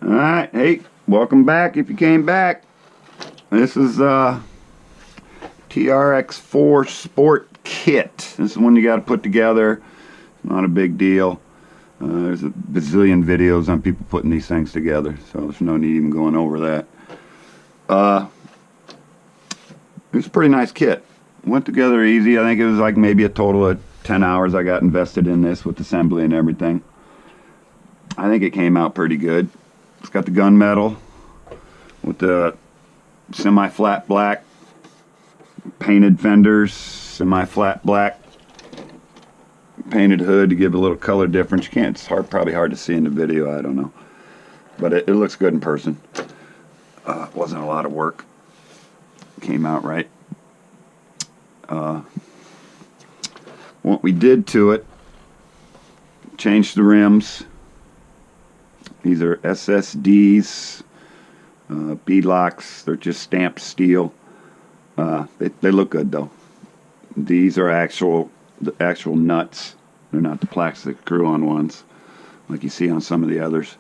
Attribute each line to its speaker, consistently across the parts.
Speaker 1: Alright, hey, welcome back if you came back. This is TRX4 Sport Kit. This is one you got to put together. Not a big deal. There's a bazillion videos on people putting these things together, so there's no need even going over that. It's a pretty nice kit. Went together easy. I think it was like maybe a total of 10 hours I got invested in this with assembly and everything. I think it came out pretty good. It's got the gunmetal with the semi-flat black painted fenders, semi-flat black painted hood to give a little color difference. You can't, it's probably hard to see in the video, I don't know. But it looks good in person. It wasn't a lot of work. Came out right. What we did to it, changed the rims. These are SSDs, beadlocks. They're just stamped steel. They look good though. These are the actual nuts. They're not the plastic screw-on ones like you see on some of the others.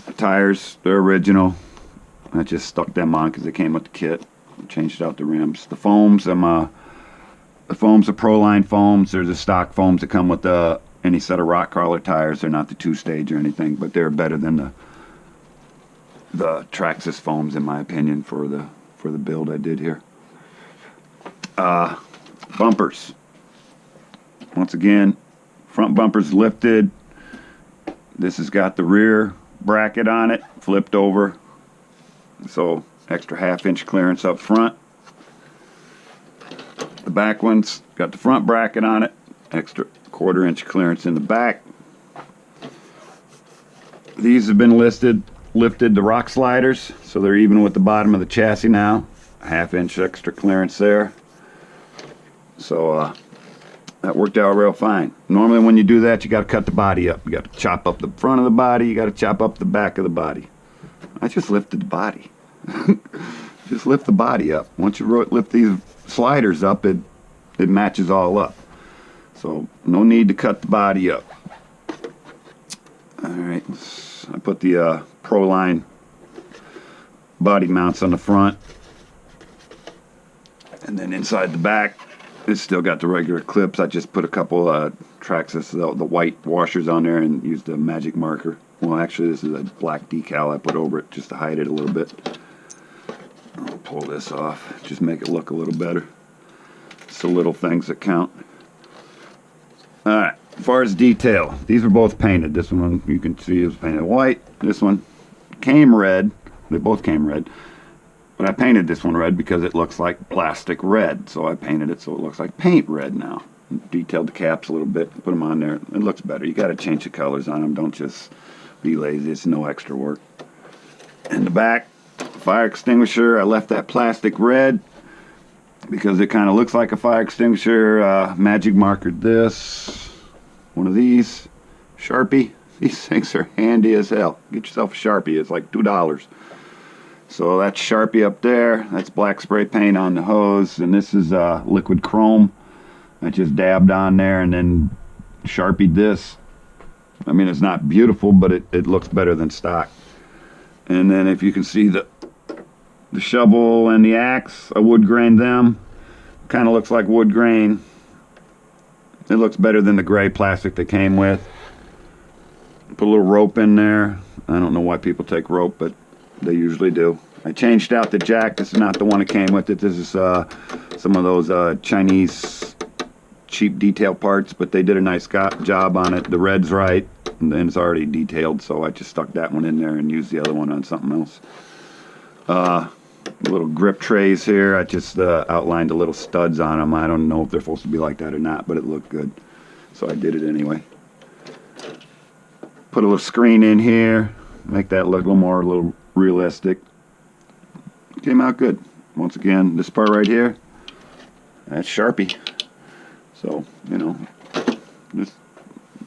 Speaker 1: The tires, they're original. I just stuck them on because they came with the kit. Changed out the rims. The foams, the foams are Proline foams. They're the stock foams that come with any set of rock crawler tires. They're not the two-stage or anything, but they're better than the Traxxas foams in my opinion for the build I did here. Bumpers. Once again, front bumper's lifted. This has got the rear bracket on it, flipped over. So extra half-inch clearance up front. The back one's got the front bracket on it, extra quarter-inch clearance in the back. These have been lifted to rock sliders, so they're even with the bottom of the chassis now. Half-inch extra clearance there. So that worked out real fine. Normally when you do that, you got to cut the body up. You got to chop up the front of the body. You got to chop up the back of the body. I just lifted the body. Just lift the body up. Once you lift these sliders up, it matches all up. So no need to cut the body up. Alright, I put the Proline body mounts on the front. And then inside the back, it's still got the regular clips. I just put a couple Traxxas, the white washers on there and used a magic marker. Well, actually, this is a black decal I put over it just to hide it a little bit. I'll pull this off, just make it look a little better. It's the little things that count. Alright, as far as detail, these were both painted. This one you can see is painted white. This one came red. They both came red. But I painted this one red because it looks like plastic red. So I painted it so it looks like paint red now. Detailed the caps a little bit, put them on there. It looks better. You got to change the colors on them. Don't just be lazy. It's no extra work. In the back, fire extinguisher, I left that plastic red because it kind of looks like a fire extinguisher. Magic markered this. One of these. Sharpie. These things are handy as hell. Get yourself a Sharpie. It's like $2. So that's Sharpie up there. That's black spray paint on the hose. And this is liquid chrome. I just dabbed on there and then Sharpied this. I mean, it's not beautiful, but it looks better than stock. And then if you can see the shovel and the axe, I wood grained them. Kind of looks like wood grain. It looks better than the gray plastic they came with. Put a little rope in there. I don't know why people take rope, but they usually do. I changed out the jack. This is not the one that came with it. This is some of those Chinese cheap detail parts, but they did a nice job on it. The red's right, and then it's already detailed, so I just stuck that one in there and used the other one on something else. Little grip trays here. I just outlined the little studs on them. I don't know if they're supposed to be like that or not, but it looked good, so I did it anyway. Put a little screen in here, make that look a little realistic. Came out good. Once again, this part right here, that's Sharpie. So, you know, this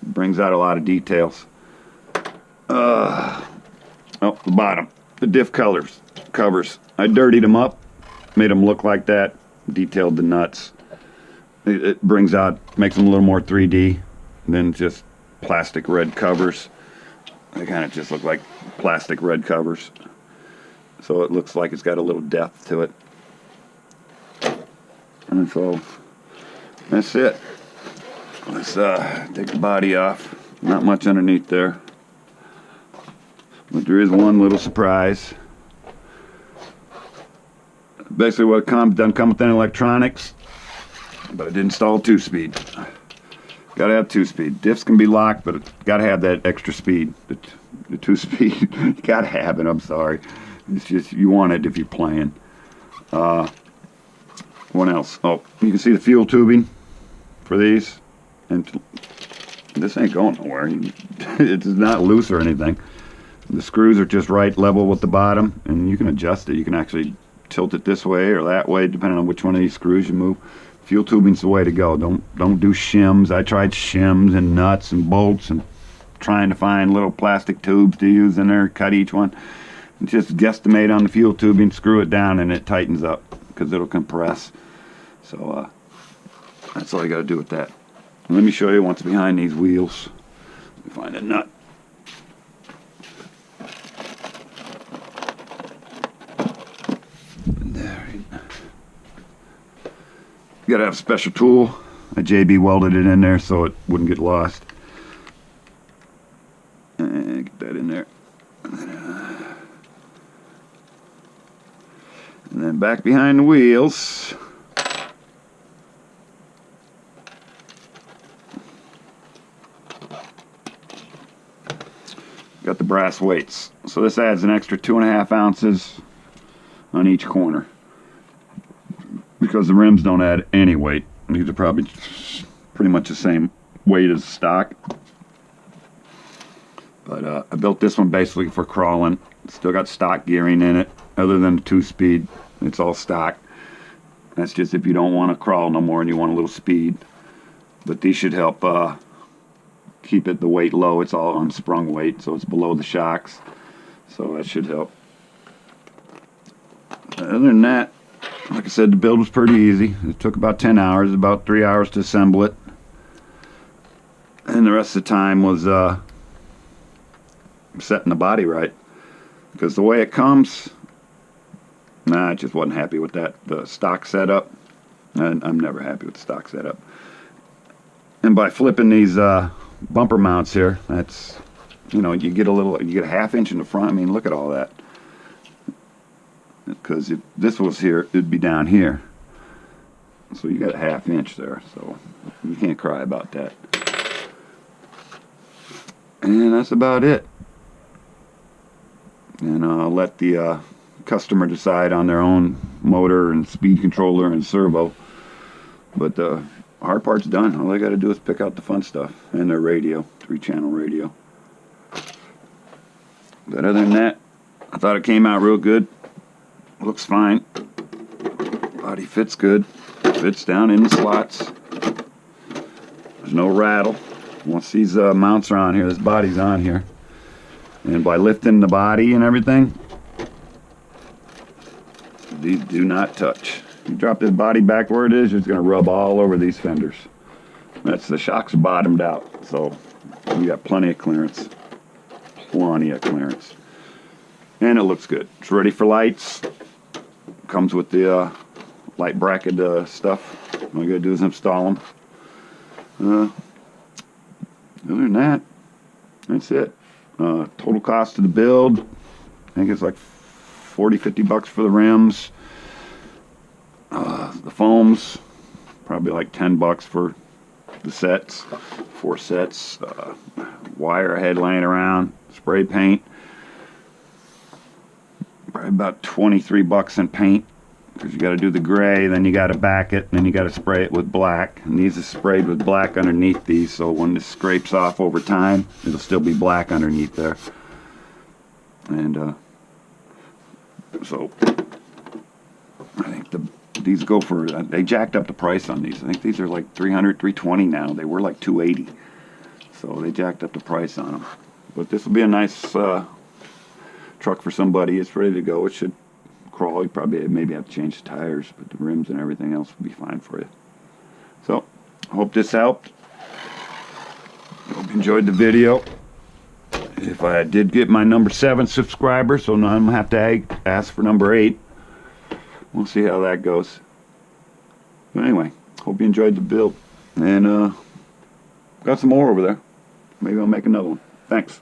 Speaker 1: brings out a lot of details. Oh, the bottom, the diff covers. I dirtied them up, made them look like that, detailed the nuts. It brings out, makes them a little more 3D than just plastic red covers. They kind of just look like plastic red covers. So it looks like it's got a little depth to it. And so that's it. Let's take the body off. Not much underneath there. But there is one little surprise. Basically what doesn't come with any electronics, but it did install 2-speed. Gotta have 2-speed. Diffs can be locked, but it's gotta have that extra speed. The 2-speed, you gotta have it, I'm sorry. It's just, you want it if you're playing. What else? Oh, you can see the fuel tubing for these. And this ain't going nowhere. It's not loose or anything. The screws are just right level with the bottom, and you can adjust it. You can actually tilt it this way or that way, depending on which one of these screws you move. Fuel tubing's the way to go. Don't do shims. I tried shims and nuts and bolts and trying to find little plastic tubes to use in there, cut each one. And just guesstimate on the fuel tubing, screw it down, and it tightens up because it'll compress. So that's all you got to do with that. Let me show you what's behind these wheels. Let me find a nut. There. You gotta have a special tool. I JB welded it in there so it wouldn't get lost. And get that in there. And then back behind the wheels. Got the brass weights. So this adds an extra 2.5 ounces on each corner. Because the rims don't add any weight. These are probably pretty much the same weight as stock. But I built this one basically for crawling. Still got stock gearing in it. Other than the 2-speed, it's all stock. That's just if you don't want to crawl no more and you want a little speed. But these should help keep the weight low. It's all unsprung weight, so it's below the shocks. So that should help. Other than that, like I said, the build was pretty easy. It took about 10 hours, about 3 hours to assemble it. And the rest of the time was setting the body right. Because the way it comes, I just wasn't happy with that. The stock setup, I'm never happy with the stock setup. And by flipping these bumper mounts here, that's, you know, you get a 1/2 inch in the front. I mean, look at all that. Because if this was here, it'd be down here. So you got a 1/2 inch there, so you can't cry about that. And that's about it. And I'll let the customer decide on their own motor and speed controller and servo. But the hard part's done. All they got to do is pick out the fun stuff and their radio, 3-channel radio. But other than that, I thought it came out real good. Looks fine. Body fits good. Fits down in the slots. There's no rattle. Once these mounts are on here, this body's on here. And by lifting the body and everything, these do not touch. You drop this body back where it is, it's going to rub all over these fenders. That's the shocks bottomed out, so you got plenty of clearance. Plenty of clearance. And it looks good. It's ready for lights. Comes with the light bracket stuff. All you gotta do is install them. Other than that, that's it. Total cost of the build, I think it's like 40-50 bucks for the rims. The foams, probably like 10 bucks for the sets, 4 sets. Wire I had laying around, spray paint. Probably about 23 bucks in paint, because you got to do the gray, then you got to back it, and then you got to spray it with black. And these are sprayed with black underneath these, so when this scrapes off over time, it'll still be black underneath there. And so I think these go for, they jacked up the price on these. I think these are like $300, $320 now. They were like $280, so they jacked up the price on them. But this will be a nice truck for somebody. It's ready to go. It should crawl. You probably maybe have to change the tires, but the rims and everything else will be fine for you. So I hope this helped. Hope you enjoyed the video. if I did get my number 7 subscriber, so now I'm going to have to ask for number 8. We'll see how that goes. But anyway, hope you enjoyed the build. And got some more over there. Maybe I'll make another one. Thanks.